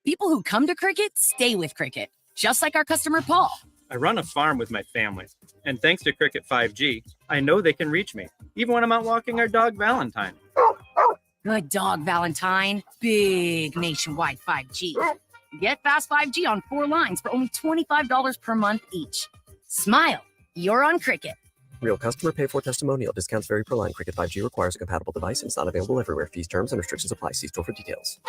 People who come to Cricket stay with Cricket, just like our customer Paul. I run a farm with my family, and thanks to Cricket 5G, I know they can reach me, even when I'm out walking our dog Valentine. Good dog, Valentine. Big nationwide 5G. Get fast 5G on 4 lines for only $25 per month each. Smile, you're on Cricket. Real customer pay for testimonial. Discounts vary per line. Cricket 5G requires a compatible device and is not available everywhere. Fees, terms, and restrictions apply. See store for details.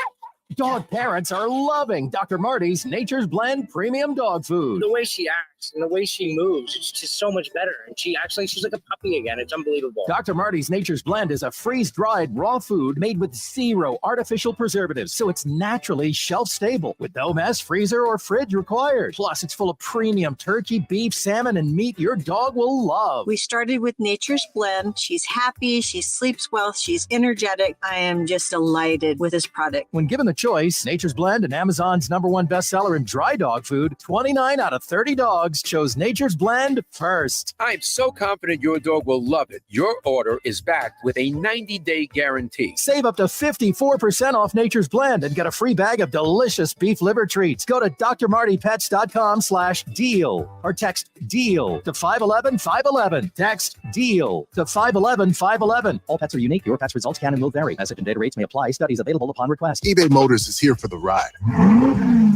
Dog parents are loving Dr. Marty's Nature's Blend Premium Dog Food. The way she acts, And the way she moves, it's just so much better. And she's like a puppy again. It's unbelievable. Dr. Marty's Nature's Blend is a freeze-dried raw food made with zero artificial preservatives, so it's naturally shelf-stable with no mess, freezer, or fridge required. Plus, it's full of premium turkey, beef, salmon, and meat your dog will love. We started with Nature's Blend. She's happy, she sleeps well, she's energetic. I am just delighted with this product. When given the choice, Nature's Blend and Amazon's #1 bestseller in dry dog food, 29 out of 30 dogs chose Nature's Blend first. I'm so confident your dog will love it. Your order is backed with a 90-day guarantee. Save up to 54% off Nature's Blend and get a free bag of delicious beef liver treats. Go to drmartypets.com/deal or text DEAL to 511-511. Text DEAL to 511-511. All pets are unique. Your pet's results can and will vary. Message and data rates may apply. Studies available upon request. eBay Motors is here for the ride.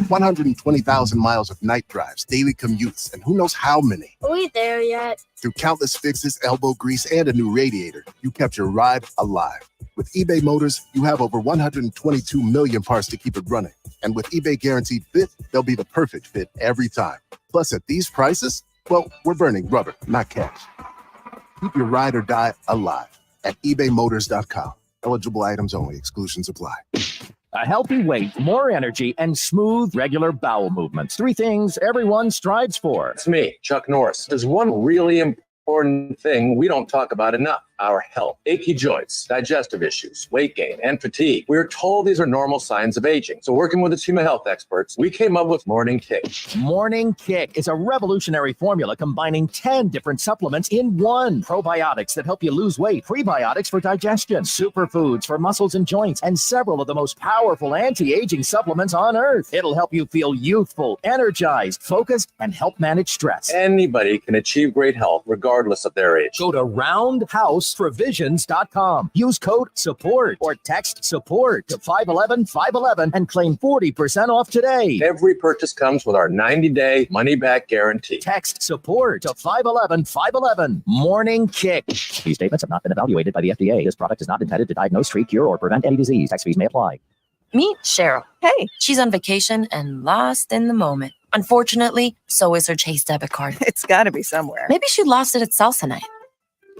120,000 miles of night drives, daily commutes, and who knows how many. Are we there yet? Through countless fixes, elbow grease, and a new radiator, you kept your ride alive. With eBay Motors, you have over 122 million parts to keep it running. And with eBay Guaranteed Fit, they'll be the perfect fit every time. Plus, at these prices, well, we're burning rubber, not cash. Keep your ride or die alive at ebaymotors.com. Eligible items only. Exclusions apply. A healthy weight, more energy, and smooth, regular bowel movements. 3 things everyone strives for. It's me, Chuck Norris. There's one really important thing we don't talk about enough: our health. Achy joints, digestive issues, weight gain, and fatigue. We're told these are normal signs of aging. So working with the team of health experts, we came up with Morning Kick. Morning Kick is a revolutionary formula combining 10 different supplements in one. Probiotics that help you lose weight, prebiotics for digestion, superfoods for muscles and joints, and several of the most powerful anti-aging supplements on earth. It'll help you feel youthful, energized, focused, and help manage stress. Anybody can achieve great health regardless of their age. Go to roundhouseprovisions.com. Use code SUPPORT or text SUPPORT to 511-511 and claim 40% off today. Every purchase comes with our 90-day money-back guarantee. Text SUPPORT to 511-511. Morning Kick. These statements have not been evaluated by the FDA. This product is not intended to diagnose, treat, cure, or prevent any disease. Tax fees may apply. Meet Cheryl. Hey, she's on vacation and lost in the moment. Unfortunately, so is her Chase debit card. It's got to be somewhere. Maybe she lost it at salsa night.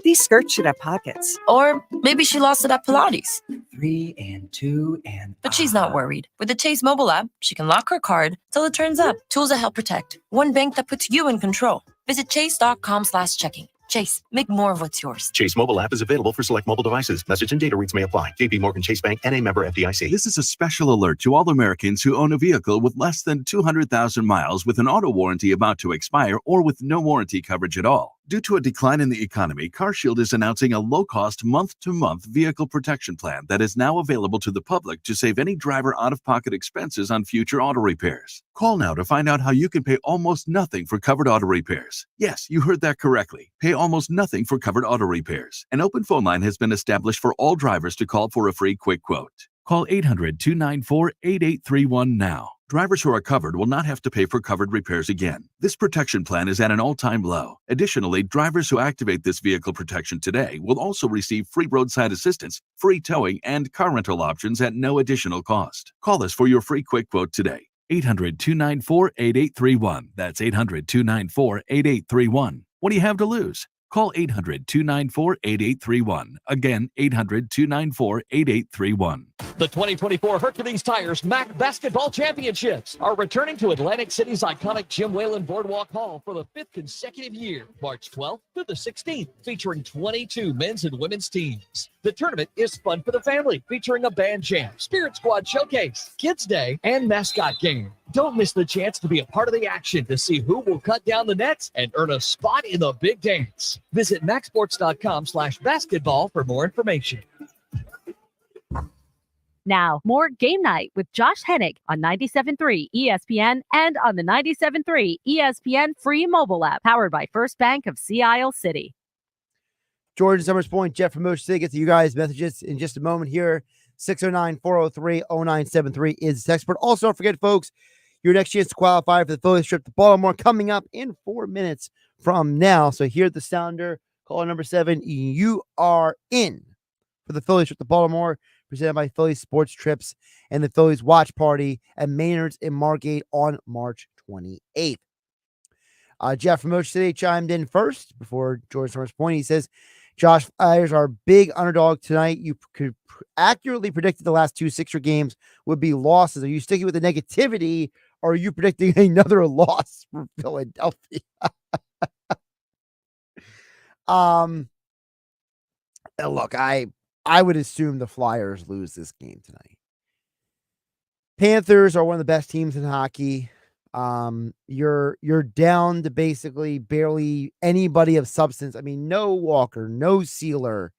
These skirts should have pockets. Or maybe she lost it at Pilates. 3 and 2 and... But she's not worried. With the Chase mobile app, she can lock her card till it turns up. Tools that help protect. One bank that puts you in control. Visit chase.com/checking. Chase, make more of what's yours. Chase mobile app is available for select mobile devices. Message and data rates may apply. JP Morgan Chase Bank and a member FDIC. This is a special alert to all Americans who own a vehicle with less than 200,000 miles with an auto warranty about to expire or with no warranty coverage at all. Due to a decline in the economy, CarShield is announcing a low-cost month-to-month vehicle protection plan that is now available to the public to save any driver out-of-pocket expenses on future auto repairs. Call now to find out how you can pay almost nothing for covered auto repairs. Yes, you heard that correctly. Pay almost nothing for covered auto repairs. An open phone line has been established for all drivers to call for a free quick quote. Call 800-294-8831 now. Drivers who are covered will not have to pay for covered repairs again. This protection plan is at an all-time low. Additionally, drivers who activate this vehicle protection today will also receive free roadside assistance, free towing, and car rental options at no additional cost. Call us for your free quick quote today. 800-294-8831. That's 800-294-8831. What do you have to lose? Call 800-294-8831. Again, 800-294-8831. The 2024 Hercules Tires MAC Basketball Championships are returning to Atlantic City's iconic Jim Whalen Boardwalk Hall for the 5th consecutive year, March 12th through the 16th, featuring 22 men's and women's teams. The tournament is fun for the family, featuring a band jam, Spirit Squad showcase, Kids Day, and mascot game. Don't miss the chance to be a part of the action to see who will cut down the nets and earn a spot in the big dance. Visit macsports.com/basketball for more information. Now, more Game Night with Josh Hennig on 97.3 ESPN and on the 97.3 ESPN free mobile app, powered by First Bank of Sea Isle City. Jordan Summers Point, Jeff from Motion City. Get to you guys' messages in just a moment here. 609-403-0973 is the text. But also, don't forget, folks, your next chance to qualify for the Phillies trip to Baltimore coming up in 4 minutes from now. So here's the sounder. Caller number 7. You are in for the Phillies trip to Baltimore, presented by Phillies Sports Trips and the Phillies Watch Party at Maynard's in Margate on March 28th. Jeff from Ocean City chimed in first before George Summers' point. He says, Josh, Flyers are big underdog tonight. You could accurately predicted the last 2 Sixer games would be losses. Are you sticking with the negativity, or are you predicting another loss for Philadelphia? Look, I would assume the Flyers lose this game tonight. Panthers are one of the best teams in hockey. You're down to basically barely anybody of substance. I mean, no Walker, no Sealer.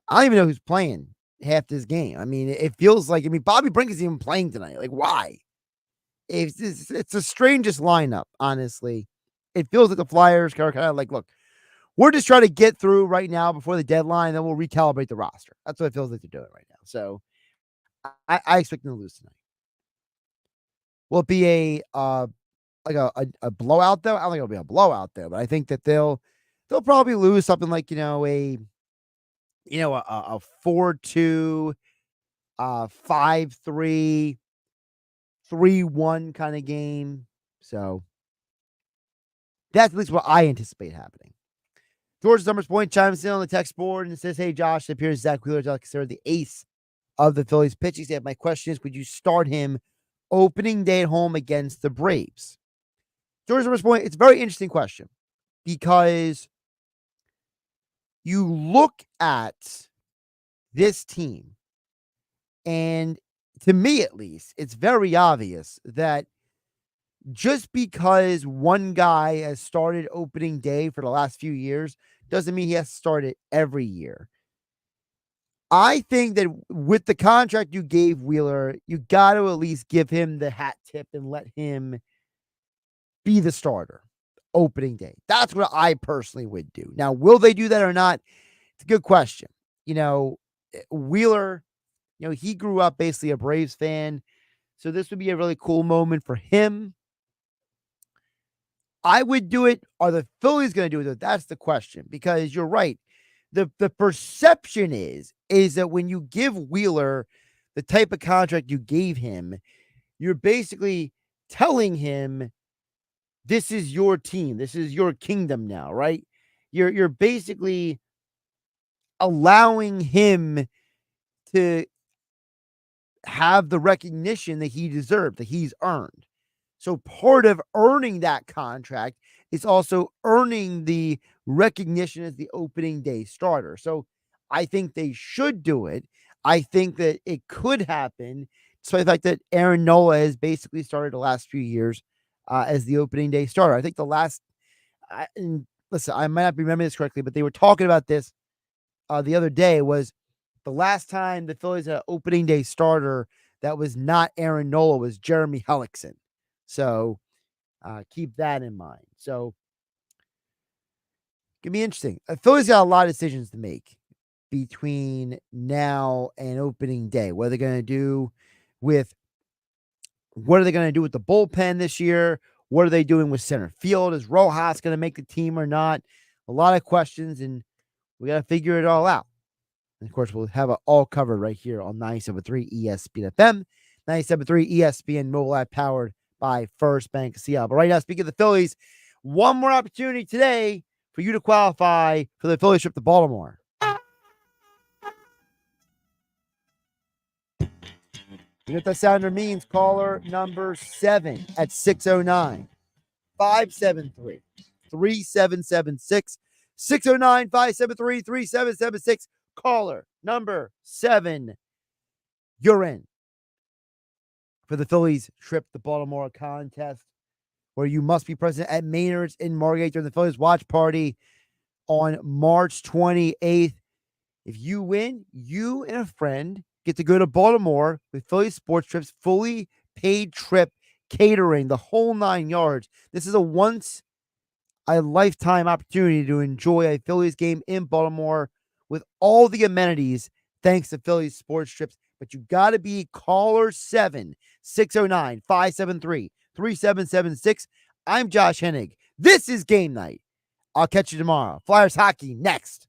I don't even know who's playing half this game. I mean, it feels like, Bobby Brink is even playing tonight. Like, why? It's the strangest lineup, honestly. It feels like the Flyers are kind of like, look, we're just trying to get through right now before the deadline, then we'll recalibrate the roster. That's what it feels like they're doing right now. So I expect them to lose tonight. Will it be a blowout though? I don't think it'll be a blowout though, but I think that they'll probably lose something like, a 4-2, 5-3, 3-1 kind of game. So that's at least what I anticipate happening. George Summers' point chimes in on the text board and says, hey, Josh, it appears Zach Wheeler is considered the ace of the Phillies pitching staff. My question is, would you start him opening day at home against the Braves? George Summers' point, it's a very interesting question because you look at this team, and to me at least, it's very obvious that just because one guy has started opening day for the last few years doesn't mean he has to start it every year. I think that with the contract you gave Wheeler, you got to at least give him the hat tip and let him be the starter opening day. That's what I personally would do. Now, will they do that or not? It's a good question. Wheeler, he grew up basically a Braves fan, so this would be a really cool moment for him. I would do it. Are the Phillies going to do it? That's the question, because you're right. The perception is that when you give Wheeler the type of contract you gave him, you're basically telling him, this is your team. This is your kingdom now, right? You're basically allowing him to have the recognition that he deserved, that he's earned. So part of earning that contract is also earning the recognition as the opening day starter. So I think they should do it. I think that it could happen. So the fact that Aaron Nola has basically started the last few years as the opening day starter. I think listen, I might not be remembering this correctly, but they were talking about this the other day, was the last time the Phillies had an opening day starter that was not Aaron Nola was Jeremy Hellickson. So keep that in mind. So it can be interesting. Phillies got a lot of decisions to make between now and opening day. What are they going to do with the bullpen this year? What are they doing with center field? Is Rojas going to make the team or not? A lot of questions, and we got to figure it all out. And of course, we'll have it all covered right here on 97.3 ESPN FM, 97.3 ESPN mobile app, powered by First Bank of Seattle. But right now, speaking of the Phillies, one more opportunity today for you to qualify for the Phillies trip to Baltimore. You know what that sounder means? Caller number 7 at 609-573-3776. 609-573-3776. Caller number 7. You're in for the Phillies trip to Baltimore contest, where you must be present at Maynard's in Margate during the Phillies watch party on March 28th. If you win, you and a friend get to go to Baltimore with Phillies Sports Trips, fully paid trip, catering, the whole 9 yards. This is a once-a-lifetime opportunity to enjoy a Phillies game in Baltimore with all the amenities thanks to Phillies Sports Trips. But you got to be caller 7, 609-573-3776. I'm Josh Hennig. This is Game Night. I'll catch you tomorrow. Flyers hockey next.